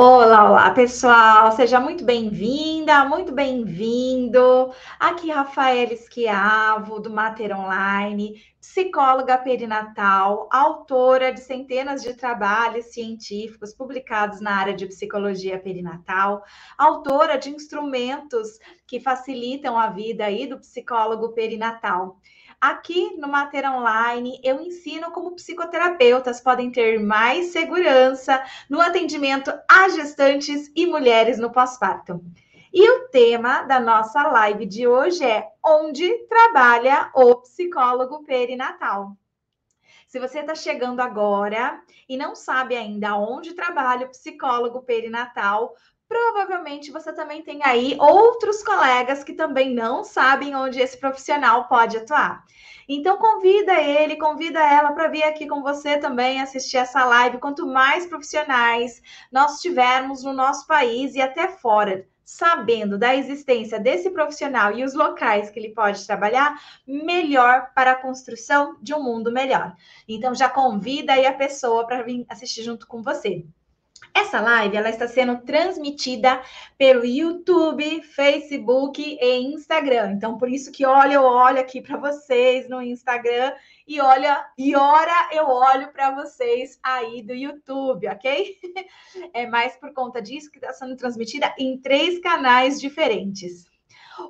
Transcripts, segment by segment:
Olá, olá, pessoal. Seja muito bem-vinda, muito bem-vindo. Aqui Rafaela Esquiavo, do Mater Online, psicóloga perinatal, autora de centenas de trabalhos científicos publicados na área de psicologia perinatal, autora de instrumentos que facilitam a vida aí do psicólogo perinatal. Aqui no Mater Online, eu ensino como psicoterapeutas podem ter mais segurança no atendimento a gestantes e mulheres no pós-parto. E o tema da nossa live de hoje é onde trabalha o psicólogo perinatal. Se você está chegando agora e não sabe ainda onde trabalha o psicólogo perinatal, provavelmente você também tem aí outros colegas que também não sabem onde esse profissional pode atuar. Então convida ele, convida ela para vir aqui com você também assistir essa live. Quanto mais profissionais nós tivermos no nosso país e até fora, sabendo da existência desse profissional e os locais que ele pode trabalhar, melhor para a construção de um mundo melhor. Então já convida aí a pessoa para vir assistir junto com você. Essa live ela está sendo transmitida pelo YouTube, Facebook e Instagram. Então, por isso que eu olho aqui para vocês no Instagram e ora eu olho para vocês aí do YouTube, ok? É mais por conta disso que está sendo transmitida em 3 canais diferentes.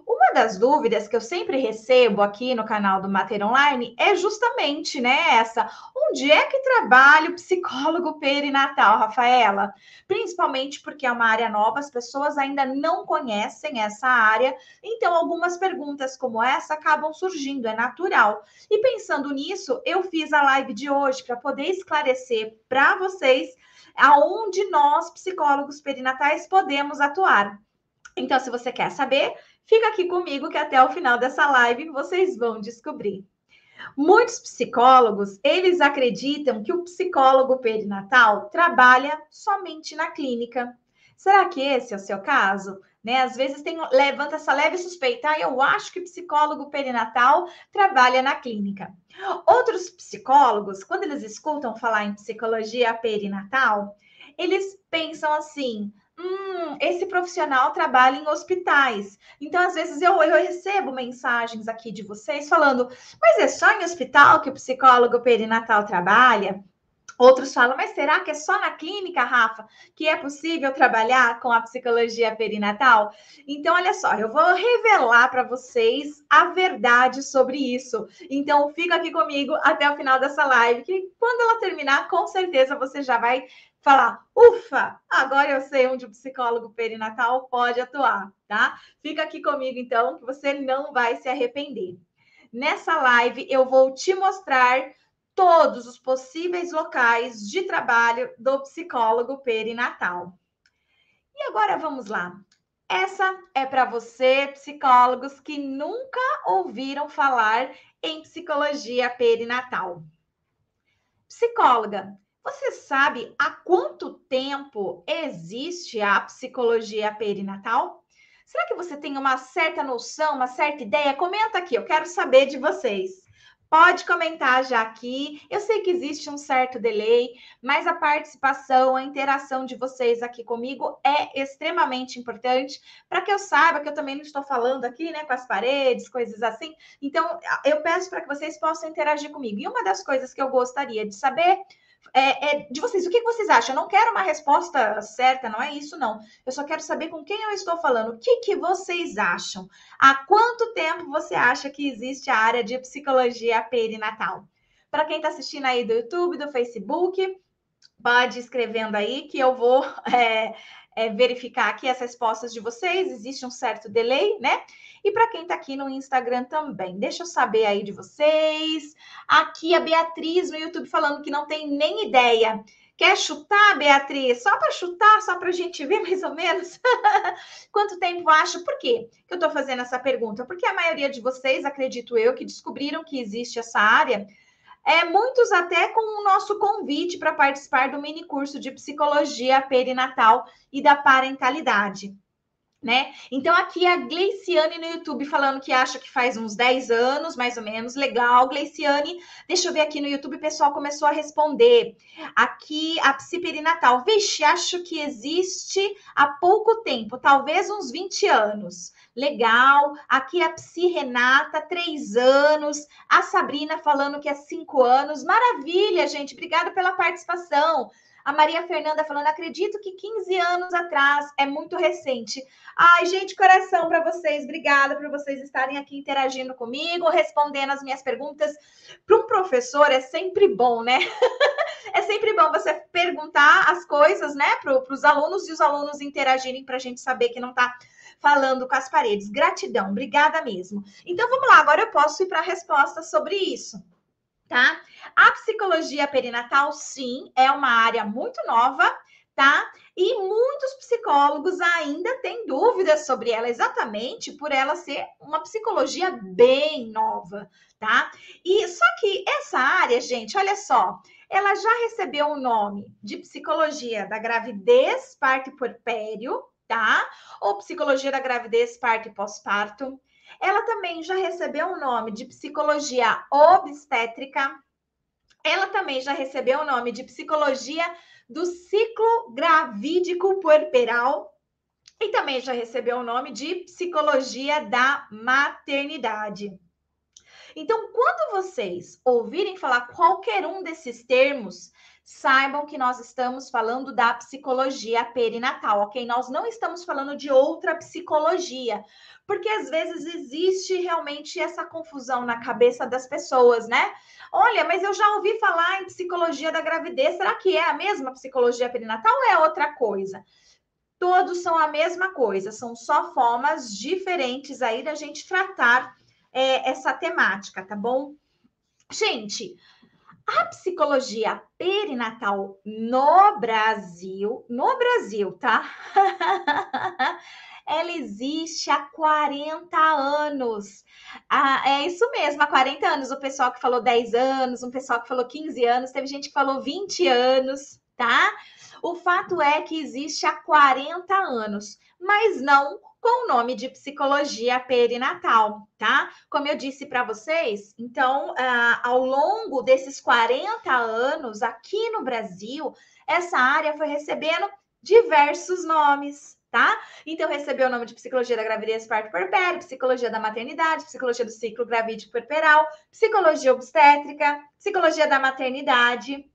Uma das dúvidas que eu sempre recebo aqui no canal do Mater Online é justamente, né, essa. Onde é que trabalha o psicólogo perinatal, Rafaela? Principalmente porque é uma área nova, as pessoas ainda não conhecem essa área, então algumas perguntas como essa acabam surgindo, é natural. E pensando nisso, eu fiz a live de hoje para poder esclarecer para vocês aonde nós, psicólogos perinatais, podemos atuar. Então, se você quer saber, fica aqui comigo que até o final dessa live vocês vão descobrir. Muitos psicólogos, eles acreditam que o psicólogo perinatal trabalha somente na clínica. Será que esse é o seu caso? Né? Às vezes levanta essa leve suspeita, eu acho que o psicólogo perinatal trabalha na clínica. Outros psicólogos, quando eles escutam falar em psicologia perinatal, eles pensam assim: esse profissional trabalha em hospitais. Então, às vezes, eu recebo mensagens aqui de vocês falando, mas é só em hospital que o psicólogo perinatal trabalha? Outros falam, mas será que é só na clínica, Rafa, que é possível trabalhar com a psicologia perinatal? Então, olha só, eu vou revelar para vocês a verdade sobre isso. Então, fica aqui comigo até o final dessa live, que quando ela terminar, com certeza você já vai falar, ufa, agora eu sei onde o psicólogo perinatal pode atuar, tá? Fica aqui comigo, então, que você não vai se arrepender. Nessa live, eu vou te mostrar todos os possíveis locais de trabalho do psicólogo perinatal. E agora vamos lá. Essa é para você, psicólogos que nunca ouviram falar em psicologia perinatal. Psicóloga, você sabe há quanto tempo existe a psicologia perinatal? Será que você tem uma certa noção, uma certa ideia? Comenta aqui, eu quero saber de vocês. Pode comentar já aqui. Eu sei que existe um certo delay, mas a participação, a interação de vocês aqui comigo é extremamente importante para que eu saiba que eu também não estou falando aqui, né, com as paredes, coisas assim. Então, eu peço para que vocês possam interagir comigo. E uma das coisas que eu gostaria de saber de vocês, o que vocês acham? Eu não quero uma resposta certa, não é isso, não. Eu só quero saber com quem eu estou falando. O que vocês acham? Há quanto tempo você acha que existe a área de psicologia perinatal? Para quem está assistindo aí do YouTube, do Facebook, pode ir escrevendo aí que eu vou verificar aqui as respostas de vocês. Existe um certo delay, né? E para quem está aqui no Instagram também, deixa eu saber aí de vocês. Aqui a Beatriz no YouTube falando que não tem nem ideia. Quer chutar, Beatriz? Só para chutar, só para a gente ver mais ou menos quanto tempo acha? Por quê que eu estou fazendo essa pergunta? Porque a maioria de vocês, acredito eu, que descobriram que existe essa área muitos até com o nosso convite para participar do mini curso de psicologia perinatal e da parentalidade. né? Então, aqui a Gleiciane no YouTube falando que acha que faz uns 10 anos, mais ou menos. Legal, Gleiciane. Deixa eu ver aqui no YouTube, o pessoal começou a responder. Aqui, a psiperinatal. Vixe, acho que existe há pouco tempo, talvez uns 20 anos. Legal. Aqui a Psi Renata, 3 anos. A Sabrina falando que é 5 anos. Maravilha, gente. Obrigada pela participação. A Maria Fernanda falando, acredito que 15 anos atrás, é muito recente. Ai, gente, coração para vocês. Obrigada por vocês estarem aqui interagindo comigo, respondendo as minhas perguntas. Para um professor é sempre bom, né? É sempre bom você perguntar as coisas, né, para os alunos e os alunos interagirem para a gente saber que não está falando com as paredes. Gratidão, obrigada mesmo. Então vamos lá, agora eu posso ir para a resposta sobre isso. Tá? A psicologia perinatal, sim, é uma área muito nova, tá? E muitos psicólogos ainda têm dúvidas sobre ela, exatamente por ela ser uma psicologia bem nova, tá? E só que essa área, gente, olha só, ela já recebeu o nome de psicologia da gravidez, parto e puerpério, tá? Ou psicologia da gravidez, parto e pós-parto. Ela também já recebeu o nome de psicologia obstétrica. Ela também já recebeu o nome de psicologia do ciclo gravídico puerperal. E também já recebeu o nome de psicologia da maternidade. Então, quando vocês ouvirem falar qualquer um desses termos, saibam que nós estamos falando da psicologia perinatal, ok? Nós não estamos falando de outra psicologia, porque às vezes existe realmente essa confusão na cabeça das pessoas, né? Olha, mas eu já ouvi falar em psicologia da gravidez, será que é a mesma psicologia perinatal ou é outra coisa? Todos são a mesma coisa, são só formas diferentes aí da gente tratar essa temática, tá bom? Gente, a psicologia perinatal no Brasil, tá? Ela existe há 40 anos. Ah, é isso mesmo, há 40 anos. O pessoal que falou 10 anos, um pessoal que falou 15 anos, teve gente que falou 20 anos, tá? O fato é que existe há 40 anos, mas não com o nome de psicologia perinatal, tá? Como eu disse para vocês, então, ao longo desses 40 anos aqui no Brasil, essa área foi recebendo diversos nomes, tá? Então, recebeu o nome de psicologia da gravidez, parto e puerpério, psicologia da maternidade, psicologia do ciclo gravídico puerperal, psicologia obstétrica, psicologia da maternidade.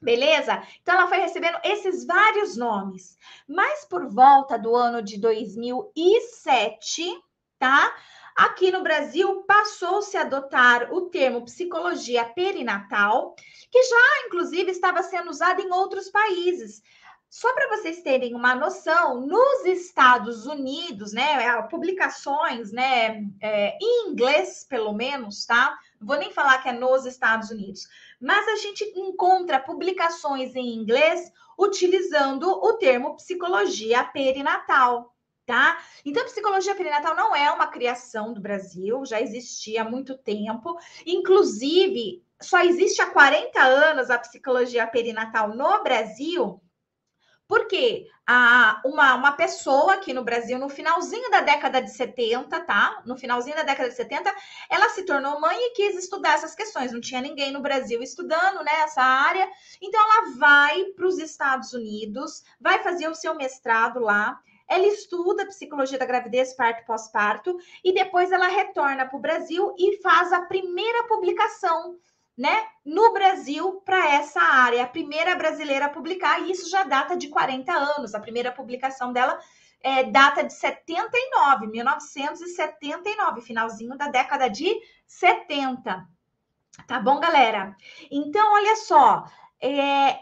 Beleza? Então, ela foi recebendo esses vários nomes. Mas por volta do ano de 2007, tá? Aqui no Brasil, passou-se a adotar o termo psicologia perinatal, que já, inclusive, estava sendo usado em outros países. Só para vocês terem uma noção, nos Estados Unidos, né, publicações, né, em inglês, pelo menos, tá? Não vou nem falar que é nos Estados Unidos, mas a gente encontra publicações em inglês utilizando o termo psicologia perinatal, tá? Então, psicologia perinatal não é uma criação do Brasil, já existia há muito tempo. Inclusive, só existe há 40 anos a psicologia perinatal no Brasil, porque uma pessoa aqui no Brasil, no finalzinho da década de 70, tá? No finalzinho da década de 70, ela se tornou mãe e quis estudar essas questões. Não tinha ninguém no Brasil estudando, né, essa área. Então, ela vai para os Estados Unidos, vai fazer o seu mestrado lá. Ela estuda psicologia da gravidez, parto e pós-parto, e depois ela retorna para o Brasil e faz a primeira publicação, né, no Brasil para essa área, a primeira brasileira a publicar, e isso já data de 40 anos. A primeira publicação dela data de 79, 1979, finalzinho da década de 70. Tá bom, galera? Então, olha só,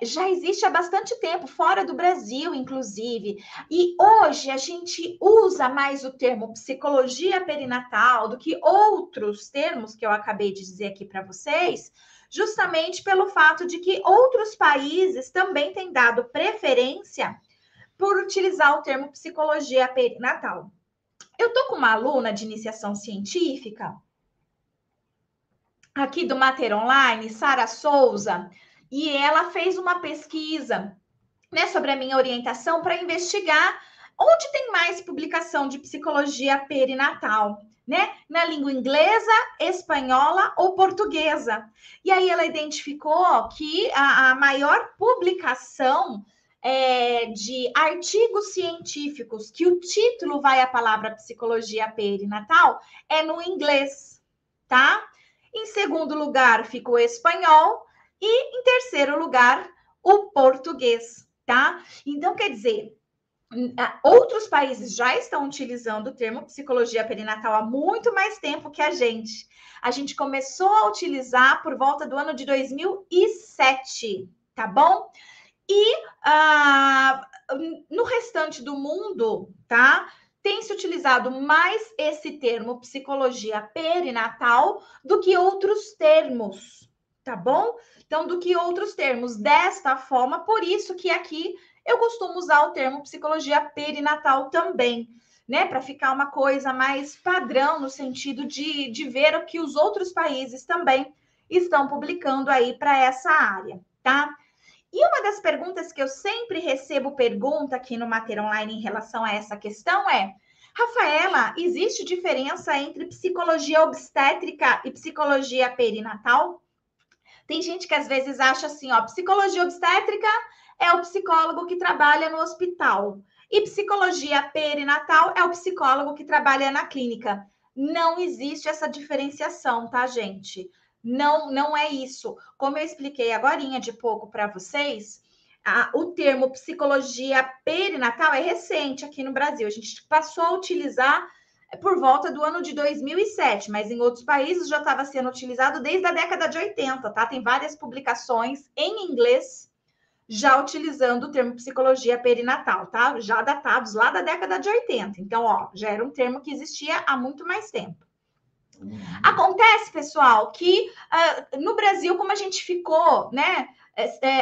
já existe há bastante tempo, fora do Brasil, inclusive, e hoje a gente usa mais o termo psicologia perinatal do que outros termos que eu acabei de dizer aqui para vocês, justamente pelo fato de que outros países também têm dado preferência por utilizar o termo psicologia perinatal. Eu tô com uma aluna de iniciação científica aqui do Mater Online, Sara Souza, e ela fez uma pesquisa, né, sobre a minha orientação para investigar Onde tem mais publicação de psicologia perinatal? Né? Na língua inglesa, espanhola ou portuguesa. E aí ela identificou que a maior publicação de artigos científicos, que o título vai a palavra psicologia perinatal, é no inglês, tá? Em segundo lugar, fica o espanhol e em terceiro lugar, o português, tá? Então, quer dizer, outros países já estão utilizando o termo psicologia perinatal há muito mais tempo que a gente. A gente começou a utilizar por volta do ano de 2007, tá bom? E no restante do mundo, tá? Tem se utilizado mais esse termo psicologia perinatal do que outros termos, tá bom? Então, do que outros termos. Desta forma, por isso que aqui eu costumo usar o termo psicologia perinatal também, né? Para ficar uma coisa mais padrão, no sentido de ver o que os outros países também estão publicando aí para essa área, tá? E uma das perguntas que eu sempre recebo pergunta aqui no Mater Online em relação a essa questão é: Rafaela, existe diferença entre psicologia obstétrica e psicologia perinatal? Tem gente que às vezes acha assim, ó, psicologia obstétrica é o psicólogo que trabalha no hospital e psicologia perinatal é o psicólogo que trabalha na clínica. Não existe essa diferenciação, tá, gente? Não é isso. Como eu expliquei agorinha de pouco para vocês, o termo psicologia perinatal é recente aqui no Brasil. A gente passou a utilizar por volta do ano de 2007, mas em outros países já estava sendo utilizado desde a década de 80, tá? Tem várias publicações em inglês já utilizando o termo psicologia perinatal, tá? Já datados lá da década de 80. Então, ó, já era um termo que existia há muito mais tempo. Acontece, pessoal, que no Brasil, como a gente ficou, né,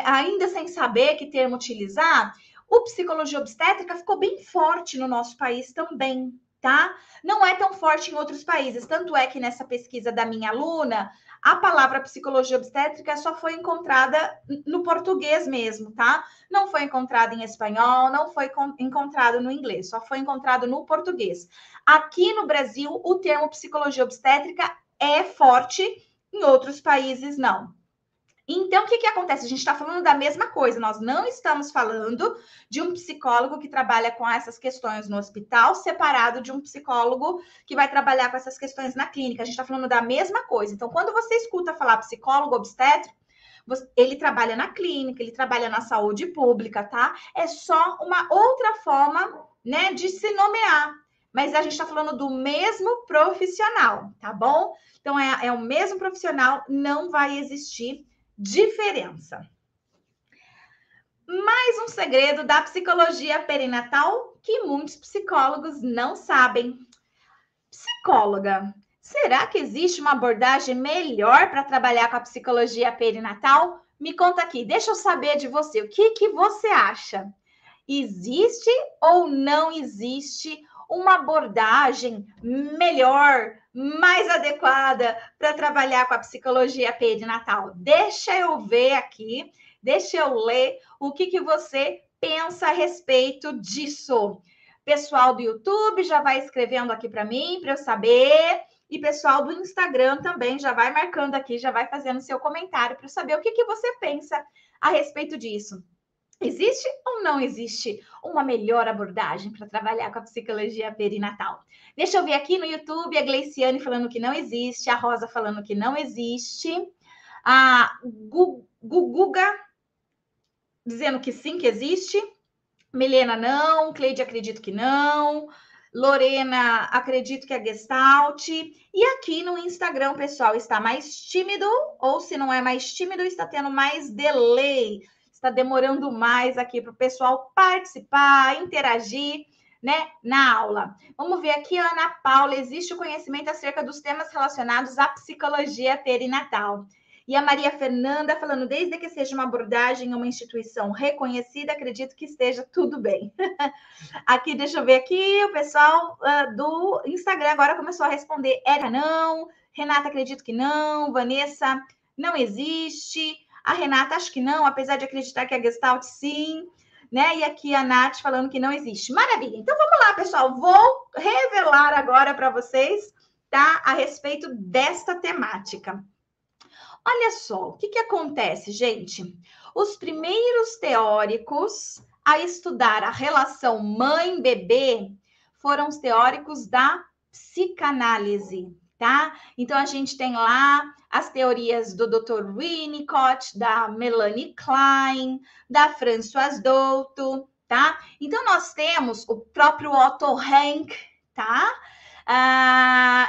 ainda sem saber que termo utilizar, o psicologia obstétrica ficou bem forte no nosso país também, tá? Não é tão forte em outros países. Tanto é que nessa pesquisa da minha aluna, a palavra psicologia obstétrica só foi encontrada no português mesmo, tá? Não foi encontrada em espanhol, não foi encontrado no inglês, só foi encontrado no português. Aqui no Brasil, o termo psicologia obstétrica é forte, em outros países não. Então, o que acontece? A gente está falando da mesma coisa, nós não estamos falando de um psicólogo que trabalha com essas questões no hospital, separado de um psicólogo que vai trabalhar com essas questões na clínica. A gente está falando da mesma coisa. Então, quando você escuta falar psicólogo obstétrico, ele trabalha na clínica, ele trabalha na saúde pública, tá? É só uma outra forma, né, de se nomear. Mas a gente está falando do mesmo profissional, tá bom? Então, é o mesmo profissional, não vai existir diferença. Mais um segredo da psicologia perinatal que muitos psicólogos não sabem. Psicóloga, será que existe uma abordagem melhor para trabalhar com a psicologia perinatal? Me conta aqui, deixa eu saber de você. O que você acha? Existe ou não existe uma abordagem melhor, mais adequada para trabalhar com a psicologia perinatal? Deixa eu ver aqui, deixa eu ler o que você pensa a respeito disso. Pessoal do YouTube já vai escrevendo aqui para mim, para eu saber. E pessoal do Instagram também já vai marcando aqui, já vai fazendo seu comentário para eu saber o que você pensa a respeito disso. Existe ou não existe uma melhor abordagem para trabalhar com a psicologia perinatal? Deixa eu ver aqui no YouTube a Gleiciane falando que não existe, a Rosa falando que não existe, a Guguga dizendo que sim, que existe, Milena não, Cleide acredito que não, Lorena acredito que é Gestalt, e aqui no Instagram, pessoal, está mais tímido, ou se não é mais tímido, está tendo mais delay. Está demorando mais aqui para o pessoal participar, interagir, né, na aula. Vamos ver aqui, Ana Paula, existe o conhecimento acerca dos temas relacionados à psicologia perinatal. E a Maria Fernanda falando, desde que seja uma abordagem em uma instituição reconhecida, acredito que esteja tudo bem. Aqui, deixa eu ver aqui, o pessoal do Instagram agora começou a responder, era não, Renata, acredito que não, Vanessa, não existe, a Renata, acho que não, apesar de acreditar que a Gestalt, sim. né? E aqui a Nath falando que não existe. Maravilha. Então vamos lá, pessoal. Vou revelar agora para vocês, tá? A respeito desta temática. Olha só, o que acontece, gente? Os primeiros teóricos a estudar a relação mãe-bebê foram os teóricos da psicanálise, tá? Então a gente tem lá as teorias do Dr. Winnicott, da Melanie Klein, da Françoise Douto, tá? Então nós temos o próprio Otto Rank, tá?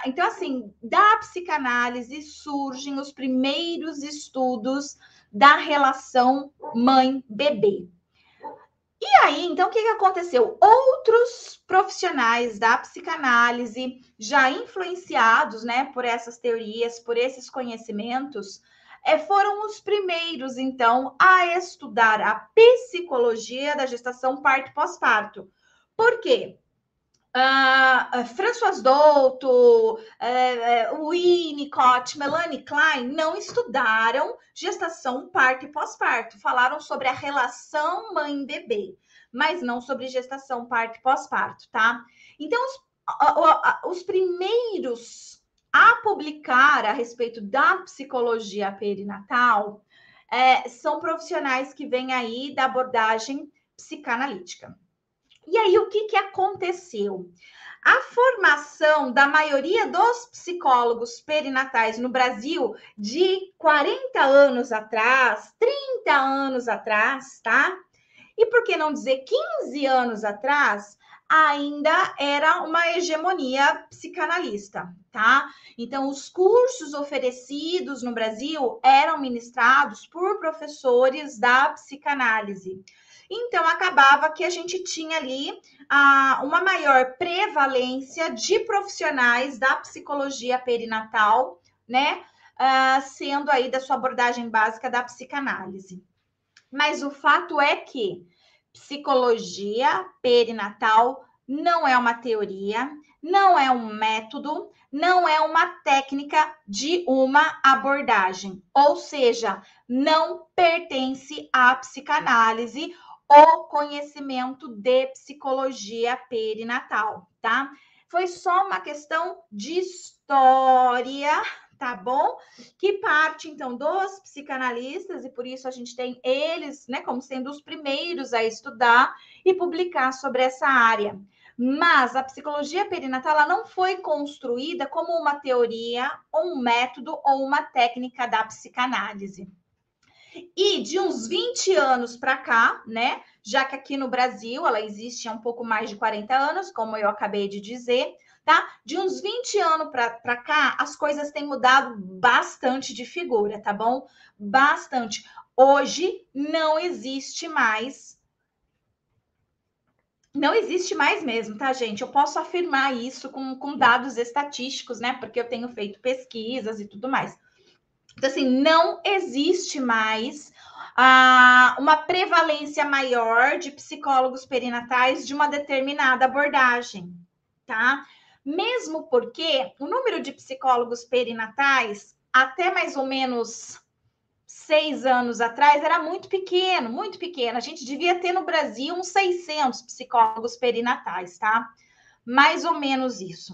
Então, assim, da psicanálise surgem os primeiros estudos da relação mãe-bebê. E aí, então, o que aconteceu? Outros profissionais da psicanálise, já influenciados, né, por essas teorias, por esses conhecimentos, foram os primeiros, então, a estudar a psicologia da gestação parto e pós-parto. Por quê? Françoise Douto, Winnicott, Melanie Klein não estudaram gestação, parto e pós-parto. Falaram sobre a relação mãe-bebê, mas não sobre gestação, parto e pós-parto, tá? Então, os primeiros a publicar a respeito da psicologia perinatal são profissionais que vêm aí da abordagem psicanalítica. E aí, o que aconteceu? A formação da maioria dos psicólogos perinatais no Brasil de 40 anos atrás, 30 anos atrás, tá? E por que não dizer 15 anos atrás, ainda era uma hegemonia psicanalista, tá? Então, os cursos oferecidos no Brasil eram ministrados por professores da psicanálise. Então, acabava que a gente tinha ali uma maior prevalência de profissionais da psicologia perinatal, né? Sendo aí da sua abordagem básica da psicanálise. Mas o fato é que psicologia perinatal não é uma teoria, não é um método, não é uma técnica de uma abordagem. Ou seja, não pertence à psicanálise o conhecimento de psicologia perinatal, tá? Foi só uma questão de história, tá bom? Que parte, então, dos psicanalistas, e por isso a gente tem eles, né, como sendo os primeiros a estudar e publicar sobre essa área. Mas a psicologia perinatal, ela não foi construída como uma teoria, ou um método, ou uma técnica da psicanálise. E de uns 20 anos para cá, né? Já que aqui no Brasil ela existe há um pouco mais de 40 anos, como eu acabei de dizer, tá? De uns 20 anos para cá, as coisas têm mudado bastante de figura, tá bom? Bastante. Hoje não existe mais. Não existe mais mesmo, tá, gente? Eu posso afirmar isso com dados estatísticos, né? Porque eu tenho feito pesquisas e tudo mais. Então, assim, não existe mais uma prevalência maior de psicólogos perinatais de uma determinada abordagem, tá? Mesmo porque o número de psicólogos perinatais, até mais ou menos 6 anos atrás, era muito pequeno, muito pequeno. A gente devia ter no Brasil uns 600 psicólogos perinatais, tá? Mais ou menos isso.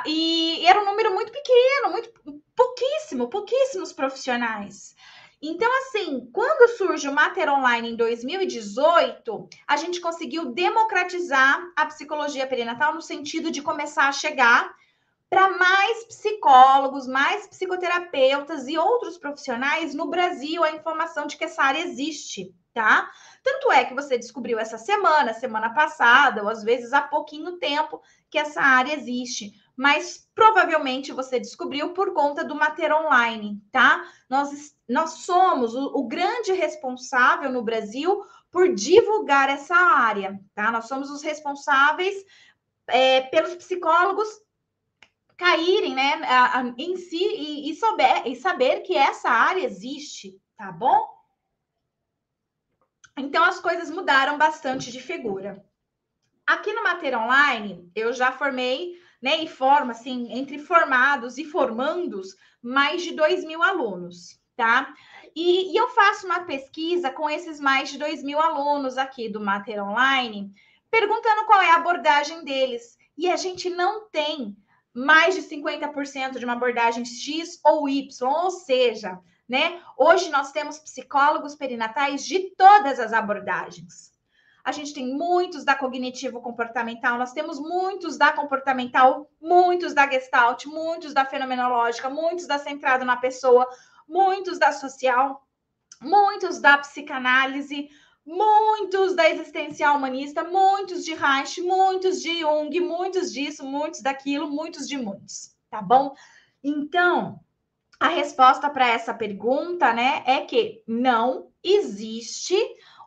E era um número muito pequeno, muito pouquíssimos profissionais. Então, assim, quando surge o Mater Online em 2018, a gente conseguiu democratizar a psicologia perinatal no sentido de começar a chegar para mais psicólogos, mais psicoterapeutas e outros profissionais no Brasil a informação de que essa área existe, tá? Tanto é que você descobriu essa semana passada, ou às vezes há pouquinho tempo, que essa área existe. Mas provavelmente você descobriu por conta do Mater Online, tá? Nós somos o grande responsável no Brasil por divulgar essa área, tá? Nós somos os responsáveis pelos psicólogos caírem, né, em si e saber que essa área existe, tá bom? Então, as coisas mudaram bastante de figura. Aqui no Mater Online, eu já formei, né, e formo, assim, entre formados e formandos, mais de 2.000 alunos, tá? E eu faço uma pesquisa com esses mais de 2.000 alunos aqui do Mater Online, perguntando qual é a abordagem deles. E a gente não tem mais de 50% de uma abordagem X ou Y, ou seja, né? Hoje nós temos psicólogos perinatais de todas as abordagens. A gente tem muitos da cognitivo-comportamental, nós temos muitos da comportamental, muitos da Gestalt, muitos da fenomenológica, muitos da centrado na pessoa, muitos da social, muitos da psicanálise, muitos da existencial humanista, muitos de Reich, muitos de Jung, muitos disso, muitos daquilo, muitos de muitos, tá bom? Então, a resposta para essa pergunta, né, é que não existe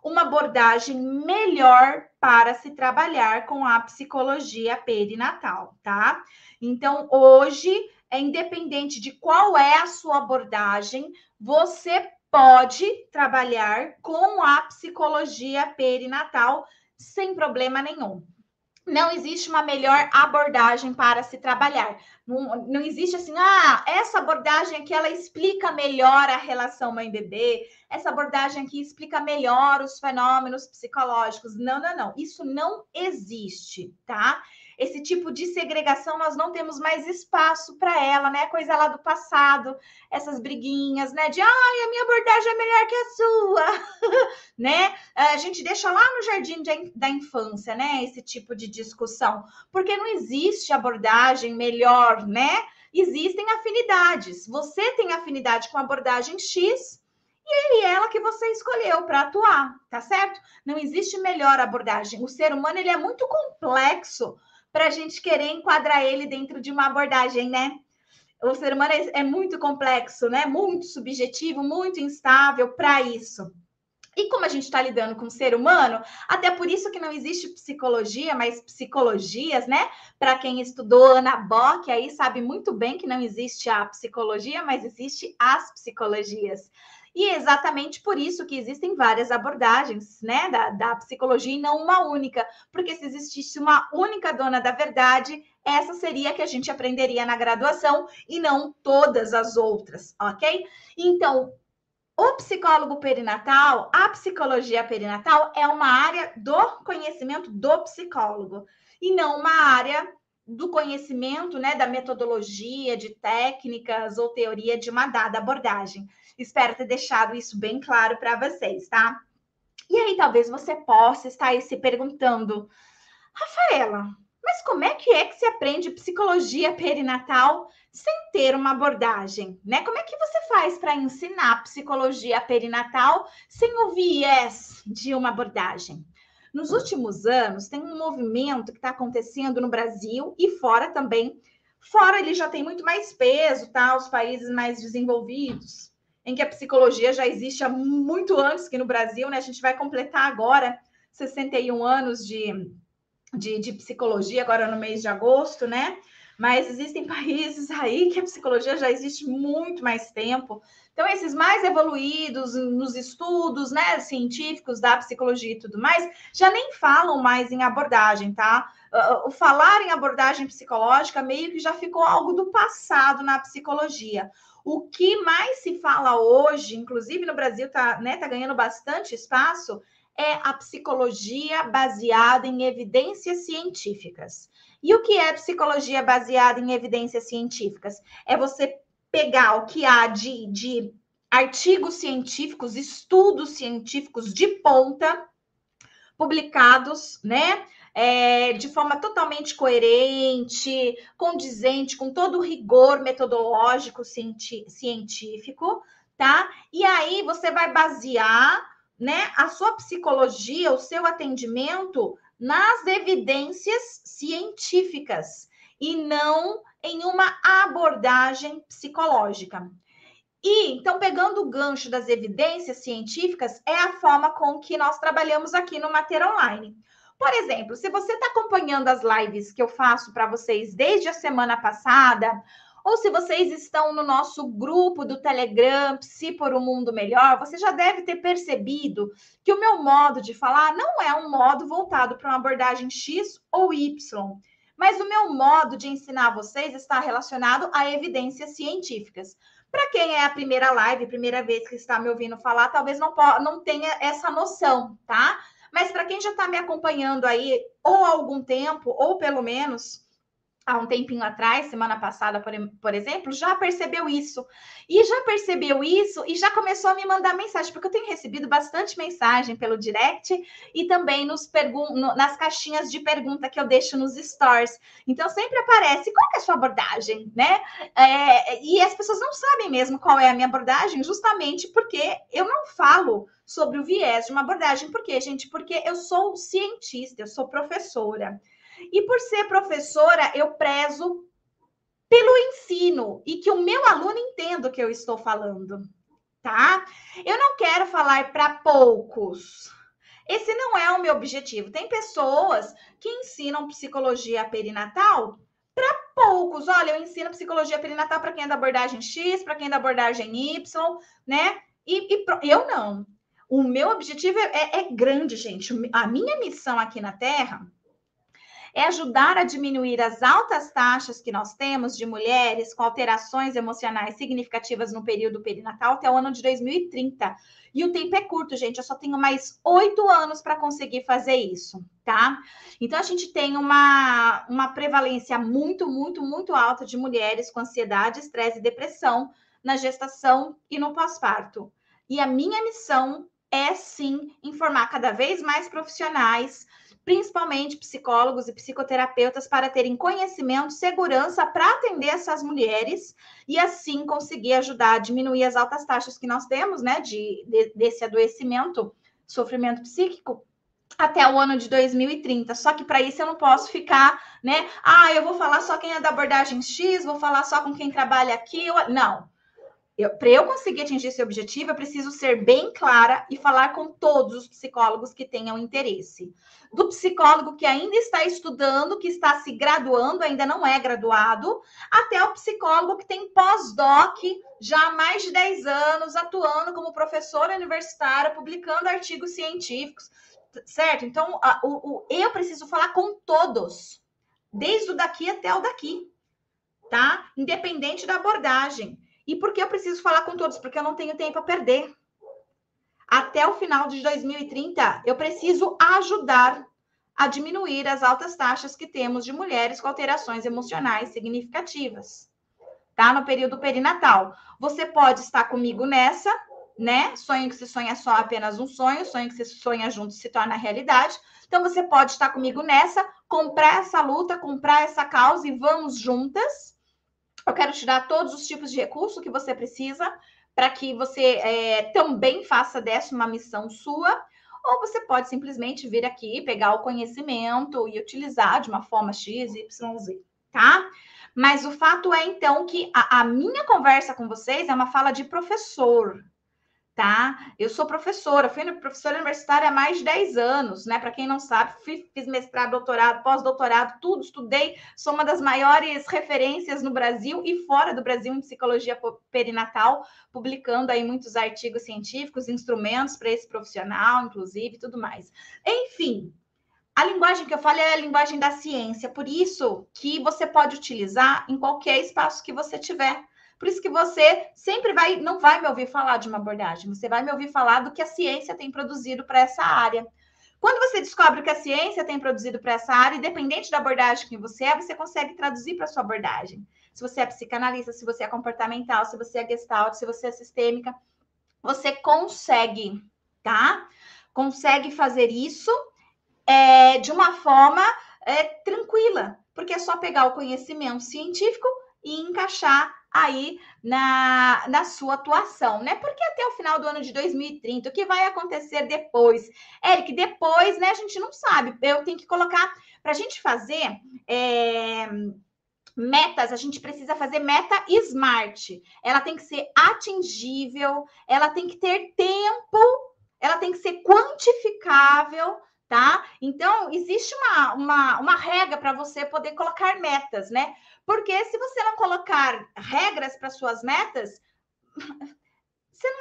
uma abordagem melhor para se trabalhar com a psicologia perinatal, tá? Então, hoje, é independente de qual é a sua abordagem, você pode trabalhar com a psicologia perinatal sem problema nenhum. Não existe uma melhor abordagem para se trabalhar. Não existe assim, essa abordagem aqui, ela explica melhor a relação mãe-bebê, essa abordagem aqui explica melhor os fenômenos psicológicos. Não, não, não. Isso não existe, tá? Esse tipo de segregação, nós não temos mais espaço para ela, né? Coisa lá do passado, essas briguinhas, né? De, a minha abordagem é melhor que a sua, né? A gente deixa lá no jardim da infância, né? Esse tipo de discussão, porque não existe abordagem melhor, né? Existem afinidades. Você tem afinidade com a abordagem X e ela que você escolheu para atuar, tá certo? Não existe melhor abordagem. O ser humano, ele é muito complexo para a gente querer enquadrar ele dentro de uma abordagem, né? O ser humano é muito complexo, né? Muito subjetivo, muito instável para isso. E como a gente está lidando com o ser humano, até por isso que não existe psicologia, mas psicologias, né? Para quem estudou Ana Bock, aí sabe muito bem que não existe a psicologia, mas existe as psicologias. E é exatamente por isso que existem várias abordagens, né, da psicologia e não uma única, porque se existisse uma única dona da verdade, essa seria a que a gente aprenderia na graduação e não todas as outras, ok? Então, o psicólogo perinatal, a psicologia perinatal é uma área do conhecimento do psicólogo e não uma área do conhecimento, né, da metodologia, de técnicas ou teoria de uma dada abordagem. Espero ter deixado isso bem claro para vocês, tá? E aí talvez você possa estar aí se perguntando, Rafaela, mas como é que se aprende psicologia perinatal sem ter uma abordagem, né? Como é que você faz para ensinar psicologia perinatal sem o viés de uma abordagem? Nos últimos anos, tem um movimento que está acontecendo no Brasil e fora também. Fora ele já tem muito mais peso, tá? Os países mais desenvolvidos, em que a psicologia já existe há muito antes que no Brasil, né? A gente vai completar agora 61 anos de psicologia, agora no mês de agosto, né? Mas existem países aí que a psicologia já existe muito mais tempo. Então, esses mais evoluídos nos estudos, né, científicos da psicologia e tudo mais, já nem falam mais em abordagem, tá? O falar em abordagem psicológica meio que já ficou algo do passado na psicologia. O que mais se fala hoje, inclusive no Brasil, tá ganhando bastante espaço, é a psicologia baseada em evidências científicas. E o que é psicologia baseada em evidências científicas? É você pegar o que há de artigos científicos, estudos científicos de ponta, publicados, né? De forma totalmente coerente, condizente, com todo o rigor metodológico científico, tá? E aí você vai basear, né, a sua psicologia, o seu atendimento nas evidências científicas e não em uma abordagem psicológica. E, então, pegando o gancho das evidências científicas, é a forma com que nós trabalhamos aqui no Mater Online. Por exemplo, se você está acompanhando as lives que eu faço para vocês desde a semana passada, ou se vocês estão no nosso grupo do Telegram, Psi por um Mundo Melhor, você já deve ter percebido que o meu modo de falar não é um modo voltado para uma abordagem X ou Y, mas o meu modo de ensinar vocês está relacionado a evidências científicas. Para quem é a primeira live, primeira vez que está me ouvindo falar, talvez não tenha essa noção, tá? Mas para quem já está me acompanhando aí, ou há algum tempo, ou pelo menos há um tempinho atrás, semana passada, por exemplo, já percebeu isso. E já percebeu isso e já começou a me mandar mensagem, porque eu tenho recebido bastante mensagem pelo direct e também nas caixinhas de pergunta que eu deixo nos stories. Então, sempre aparece, qual que é a sua abordagem, né? E as pessoas não sabem mesmo qual é a minha abordagem, justamente porque eu não falo sobre o viés de uma abordagem. Por quê, gente? Porque eu sou cientista, eu sou professora. E por ser professora, eu prezo pelo ensino e que o meu aluno entenda o que eu estou falando, tá? Eu não quero falar para poucos. Esse não é o meu objetivo. Tem pessoas que ensinam psicologia perinatal para poucos. Olha, eu ensino psicologia perinatal para quem é da abordagem X, para quem é da abordagem Y, né? E eu não. O meu objetivo é grande, gente. A minha missão aqui na Terra é ajudar a diminuir as altas taxas que nós temos de mulheres com alterações emocionais significativas no período perinatal até o ano de 2030. E o tempo é curto, gente. Eu só tenho mais 8 anos para conseguir fazer isso, tá? Então, a gente tem uma prevalência muito, muito, muito alta de mulheres com ansiedade, estresse e depressão na gestação e no pós-parto. E a minha missão é, sim, informar cada vez mais profissionais, principalmente psicólogos e psicoterapeutas, para terem conhecimento, segurança para atender essas mulheres e assim conseguir ajudar a diminuir as altas taxas que nós temos, né, desse adoecimento, sofrimento psíquico, até o ano de 2030. Só que para isso eu não posso ficar, né? Eu vou falar só quem é da abordagem X, vou falar só com quem trabalha aqui. Não. Para eu conseguir atingir esse objetivo, eu preciso ser bem clara e falar com todos os psicólogos que tenham interesse. Do psicólogo que ainda está estudando, que está se graduando, ainda não é graduado, até o psicólogo que tem pós-doc, já há mais de 10 anos, atuando como professor universitário, publicando artigos científicos, certo? Então, eu preciso falar com todos, desde o daqui até o daqui, tá? Independente da abordagem. E por que eu preciso falar com todos? Porque eu não tenho tempo a perder. Até o final de 2030, eu preciso ajudar a diminuir as altas taxas que temos de mulheres com alterações emocionais significativas, tá? No período perinatal. Você pode estar comigo nessa, né? Sonho que se sonha é só apenas um sonho, sonho que se sonha junto se torna realidade. Então, você pode estar comigo nessa, comprar essa luta, comprar essa causa e vamos juntas. Eu quero te dar todos os tipos de recurso que você precisa para que você também faça dessa uma missão sua, ou você pode simplesmente vir aqui, pegar o conhecimento e utilizar de uma forma X, Y, Z, tá? Mas o fato é, então, que a minha conversa com vocês é uma fala de professor, tá? Eu sou professora, fui professora universitária há mais de 10 anos, né? Para quem não sabe, fiz mestrado, doutorado, pós-doutorado, tudo estudei, sou uma das maiores referências no Brasil e fora do Brasil em psicologia perinatal, publicando aí muitos artigos científicos, instrumentos para esse profissional, inclusive, tudo mais. Enfim, a linguagem que eu falo é a linguagem da ciência, por isso que você pode utilizar em qualquer espaço que você tiver. Por isso que você sempre não vai me ouvir falar de uma abordagem, você vai me ouvir falar do que a ciência tem produzido para essa área. Quando você descobre o que a ciência tem produzido para essa área, independente da abordagem que você consegue traduzir para a sua abordagem. Se você é psicanalista, se você é comportamental, se você é gestalt, se você é sistêmica, você consegue, tá? Consegue fazer isso de uma forma tranquila, porque é só pegar o conhecimento científico e encaixar aí na sua atuação, né? Porque até o final do ano de 2030, o que vai acontecer depois? Eric, depois, né, a gente não sabe. Eu tenho que colocar, para a gente fazer metas, a gente precisa fazer meta smart. Ela tem que ser atingível, ela tem que ter tempo, ela tem que ser quantificável, tá? Então, existe uma regra para você poder colocar metas, né? Porque se você não colocar regras para suas metas,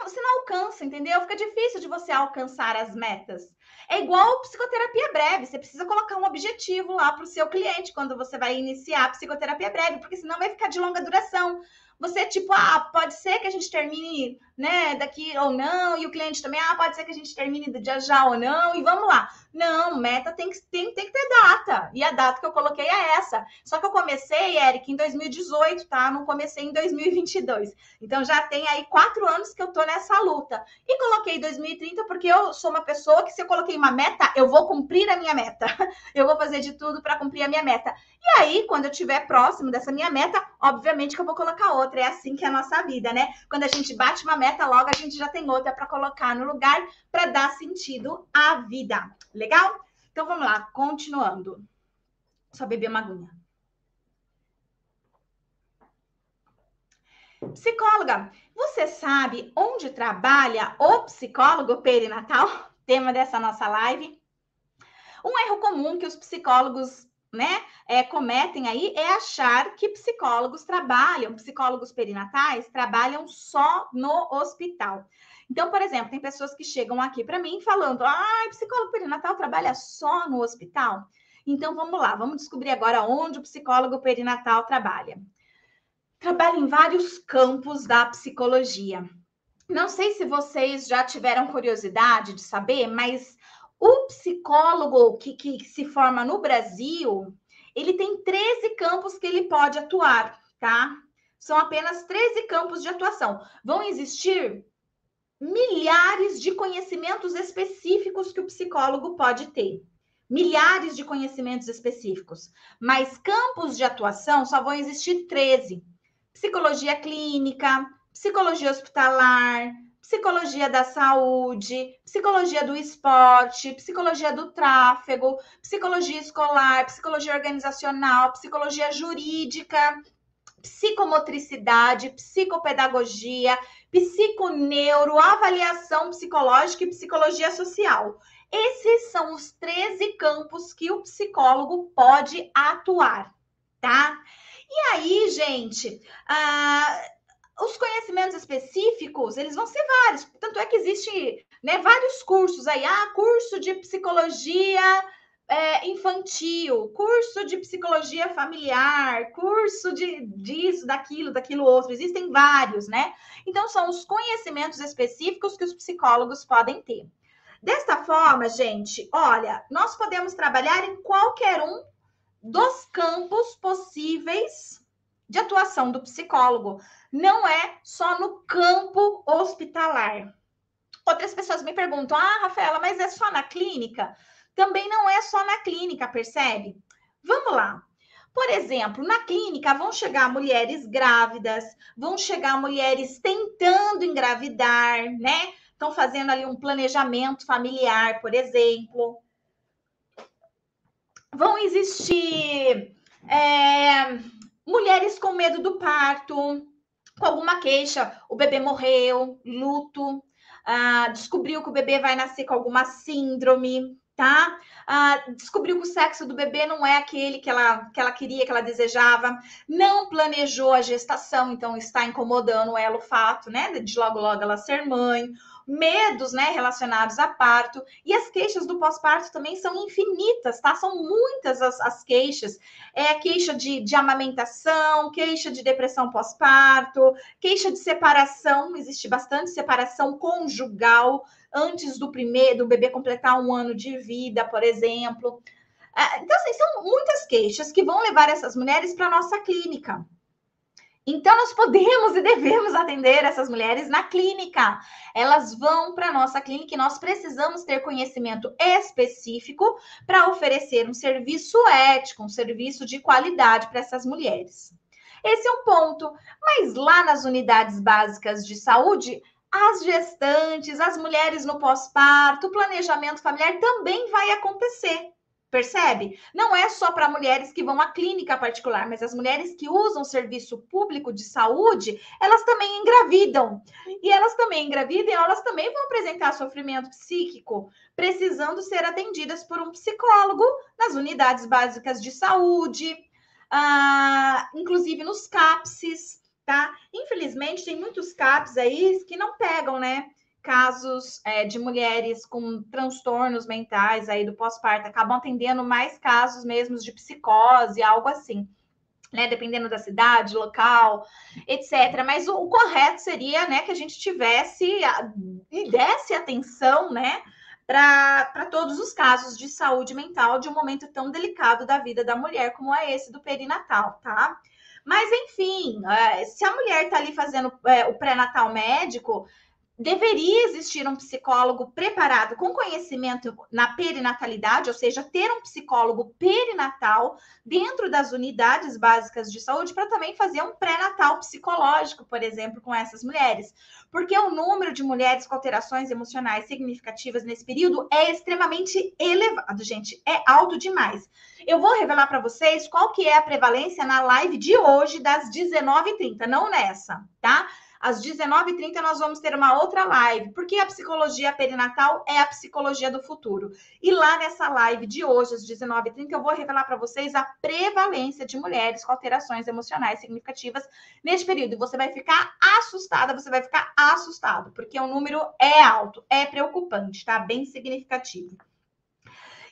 você não alcança, entendeu? Fica difícil de você alcançar as metas. É igual psicoterapia breve, você precisa colocar um objetivo lá para o seu cliente quando você vai iniciar a psicoterapia breve, porque senão vai ficar de longa duração. Você, tipo, pode ser que a gente termine, né, daqui ou não, e o cliente também, pode ser que a gente termine do dia já ou não, e vamos lá. Não, meta tem que ter data, e a data que eu coloquei é essa. Só que eu comecei, Eric, em 2018, tá? Não comecei em 2022. Então, já tem aí 4 anos que eu tô nessa luta. E coloquei 2030 porque eu sou uma pessoa que, se eu coloquei uma meta, eu vou cumprir a minha meta. Eu vou fazer de tudo para cumprir a minha meta. E aí, quando eu estiver próximo dessa minha meta, obviamente que eu vou colocar outra. É assim que é a nossa vida, né? Quando a gente bate uma meta, logo a gente já tem outra para colocar no lugar para dar sentido à vida. Legal? Então, vamos lá, continuando. Só beber uma aguinha. Psicóloga, você sabe onde trabalha o psicólogo perinatal? Tema dessa nossa live. Um erro comum que os psicólogos, né, cometem aí é achar que psicólogos perinatais trabalham só no hospital. Então, por exemplo, tem pessoas que chegam aqui para mim falando: psicólogo perinatal trabalha só no hospital? Então, vamos lá, vamos descobrir agora onde o psicólogo perinatal trabalha. Trabalha em vários campos da psicologia. Não sei se vocês já tiveram curiosidade de saber, mas o psicólogo que se forma no Brasil, ele tem 13 campos que ele pode atuar, tá? São apenas 13 campos de atuação. Vão existir milhares de conhecimentos específicos que o psicólogo pode ter. Milhares de conhecimentos específicos. Mas campos de atuação só vão existir 13. Psicologia clínica, psicologia hospitalar, psicologia da saúde, psicologia do esporte, psicologia do tráfego, psicologia escolar, psicologia organizacional, psicologia jurídica, psicomotricidade, psicopedagogia, psiconeuro, avaliação psicológica e psicologia social. Esses são os 13 campos que o psicólogo pode atuar, tá? E aí, gente, os conhecimentos específicos, eles vão ser vários. Tanto é que existe, né, vários cursos aí. Curso de psicologia infantil, curso de psicologia familiar, curso disso, daquilo outro. Existem vários, né? Então, são os conhecimentos específicos que os psicólogos podem ter. Desta forma, gente, olha, nós podemos trabalhar em qualquer um dos campos possíveis de atuação do psicólogo. Não é só no campo hospitalar. Outras pessoas me perguntam: Rafaela, mas é só na clínica? Também não é só na clínica, percebe? Vamos lá. Por exemplo, na clínica vão chegar mulheres grávidas, vão chegar mulheres tentando engravidar, né? Estão fazendo ali um planejamento familiar, por exemplo. Vão existir mulheres com medo do parto, com alguma queixa, o bebê morreu, luto, descobriu que o bebê vai nascer com alguma síndrome, tá? Descobriu que o sexo do bebê não é aquele que ela queria, que ela desejava, não planejou a gestação, então está incomodando ela o fato, né, de logo ela ser mãe, medos, né, relacionados a parto, e as queixas do pós-parto também são infinitas, tá? São muitas as queixas, queixa de amamentação, queixa de depressão pós-parto, queixa de separação, existe bastante separação conjugal antes do bebê completar 1 ano de vida, por exemplo. Então, assim, são muitas queixas que vão levar essas mulheres para a nossa clínica. Então, nós podemos e devemos atender essas mulheres na clínica. Elas vão para a nossa clínica e nós precisamos ter conhecimento específico para oferecer um serviço ético, um serviço de qualidade para essas mulheres. Esse é um ponto. Mas lá nas unidades básicas de saúde, as gestantes, as mulheres no pós-parto, o planejamento familiar também vai acontecer. Percebe? Não é só para mulheres que vão à clínica particular, mas as mulheres que usam serviço público de saúde, elas também engravidam. E elas também engravidam e elas também vão apresentar sofrimento psíquico, precisando ser atendidas por um psicólogo nas unidades básicas de saúde, inclusive nos CAPSs, tá? Infelizmente, tem muitos CAPs aí que não pegam, né? Casos de mulheres com transtornos mentais aí do pós-parto, acabam atendendo mais casos mesmo de psicose, algo assim. né? Dependendo da cidade, local, etc. Mas o correto seria, né, que a gente tivesse e desse atenção, né, para todos os casos de saúde mental de um momento tão delicado da vida da mulher como é esse do perinatal, tá? Mas, enfim, se a mulher está ali fazendo o pré-natal médico, deveria existir um psicólogo preparado com conhecimento na perinatalidade, ou seja, ter um psicólogo perinatal dentro das unidades básicas de saúde para também fazer um pré-natal psicológico, por exemplo, com essas mulheres. Porque o número de mulheres com alterações emocionais significativas nesse período é extremamente elevado, gente, é alto demais. Eu vou revelar para vocês qual que é a prevalência na live de hoje, das 19h30, não nessa, tá? Às 19h30 nós vamos ter uma outra live, porque a psicologia perinatal é a psicologia do futuro. E lá nessa live de hoje, às 19h30, eu vou revelar para vocês a prevalência de mulheres com alterações emocionais significativas neste período. E você vai ficar assustada, você vai ficar assustado, porque o número é alto, é preocupante, tá? Bem significativo.